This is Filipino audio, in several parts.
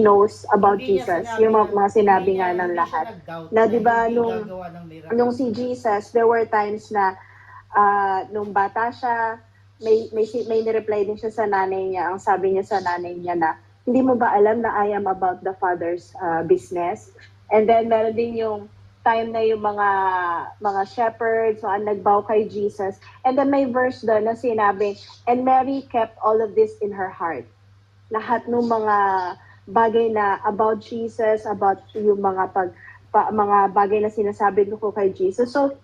knows about Hindi niya Jesus, sinabi yung mga, na, mga sinabi hindi nga niya, ng hindi siya lahat. nag-doubt Na di ba hindi nung, gagawa ng miracle. nung si Jesus, there were times na nung bata siya, may nireply din siya sa nanay niya. Ang sabi niya sa nanay niya na, hindi mo ba alam na I am about the Father's business? And then meron din yung time na yung mga shepherds so, nagbow kay Jesus. And then may verse doon na sinabi, and Mary kept all of this in her heart. Lahat ng mga bagay na about Jesus, about yung mga mga bagay na sinasabi ko kay Jesus. So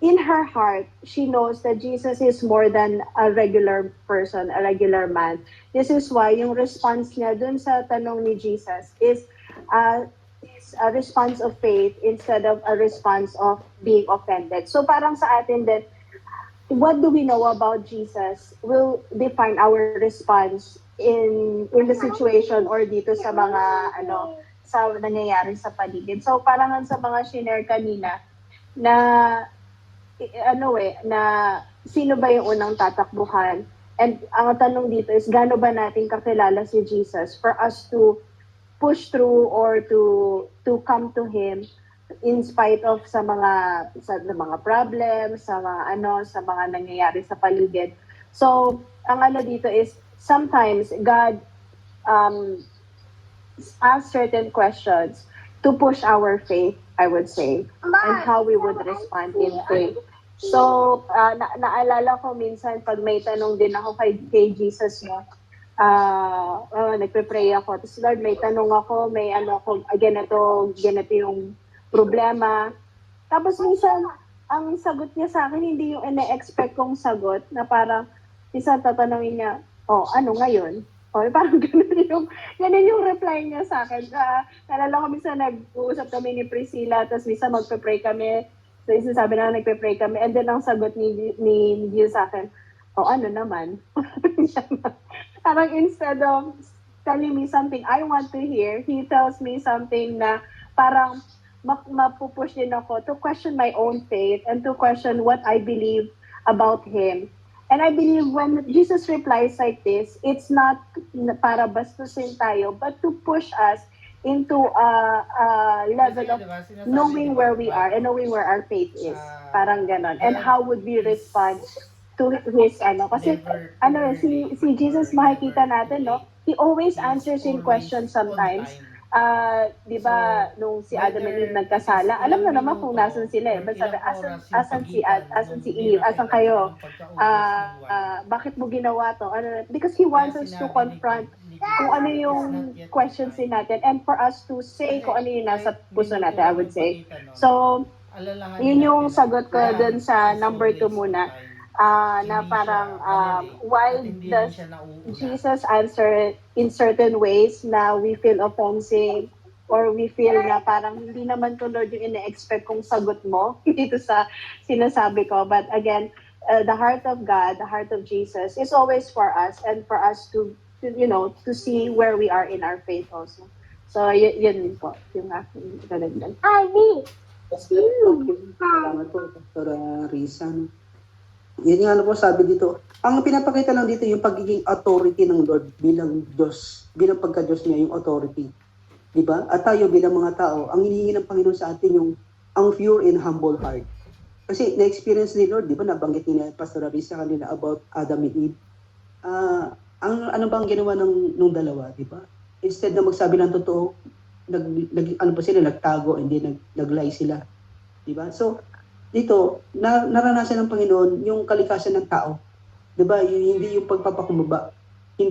in her heart, she knows that Jesus is more than a regular person, a regular man. This is why yung response niya dun sa tanong ni Jesus is a response of faith instead of a response of being offended. So parang sa atin din, what do we know about Jesus will define our response in the situation or dito sa mga sa nangyayari sa paligid. So parang sa mga share kanina na na sino ba yung unang tatakbuhan? And ang tanong dito is gaano ba natin kakilala si Jesus for us to push through or to come to him in spite of sa mga problems, sa mga nangyayari sa paligid. So, ang dito is sometimes God asks certain questions to push our faith, I would say, and how we would respond in faith. So, naalala ko minsan pag may tanong din ako kay Jesus, nagpe-pray ako. Tapos, Lord, may tanong ako, may ganito yung problema. Tapos minsan, ang sagot niya sa akin, hindi yung ina-expect kong sagot, na parang, minsan tatanungin niya, ano ngayon? Parang ganun yung reply niya sa akin. Nalala ko minsan nag-uusap kami ni Priscilla, tapos minsan magpe-pray kami. So, sabi na nagpe-pray kami. And then, ang sagot ni Jesus sa akin, ano naman? Parang instead of telling me something I want to hear, he tells me something na parang mapupush din ako to question my own faith and to question what I believe about him. And I believe when Jesus replies like this, it's not para bastusin tayo, but to push us into a level of knowing where we are and knowing where our faith is. Parang ganon. And how would we respond to his kasi si Jesus makikita natin, no? He always answers in questions sometimes. Di ba, nung si Adam and Eve nagkasala, alam na naman kung nasan sila eh. But sabi, asan si Eve, asan kayo? Bakit mo ginawa to? Because he wants us to confront kung ano yung questions din natin and for us to say kung ano yung nasa puso natin, I would say. So, yun yung sagot ko dun sa number 2 muna. Na parang why does Jesus answer in certain ways na we feel offensive or we feel na parang hindi naman to Lord yung ina-expect kong sagot mo dito sa sinasabi ko. But again, the heart of God, the heart of Jesus is always for us and for us to see where we are in our faith also. So, yun po, yung aking dadagdag. Salamat po, Dr. Risa. Yun nga po sabi dito. Ang pinapakita lang dito yung pagiging authority ng Lord bilang Diyos, bilang pagka-Diyos niya, yung authority. Diba? At tayo bilang mga tao, ang hinihingi ng Panginoon sa atin ang pure and humble heart. Kasi na-experience ni Lord, di ba, nabanggit ni Pastor Arisa kanina about Adam and Eve. Ano bang ginawa nung dalawa, di ba? Instead na magsabi ng totoo, nagtago, and then nag-lie sila. Di ba? So, dito, naranasan ng Panginoon yung kalikasan ng tao. Di ba? Hindi yung pagpapakumbaba.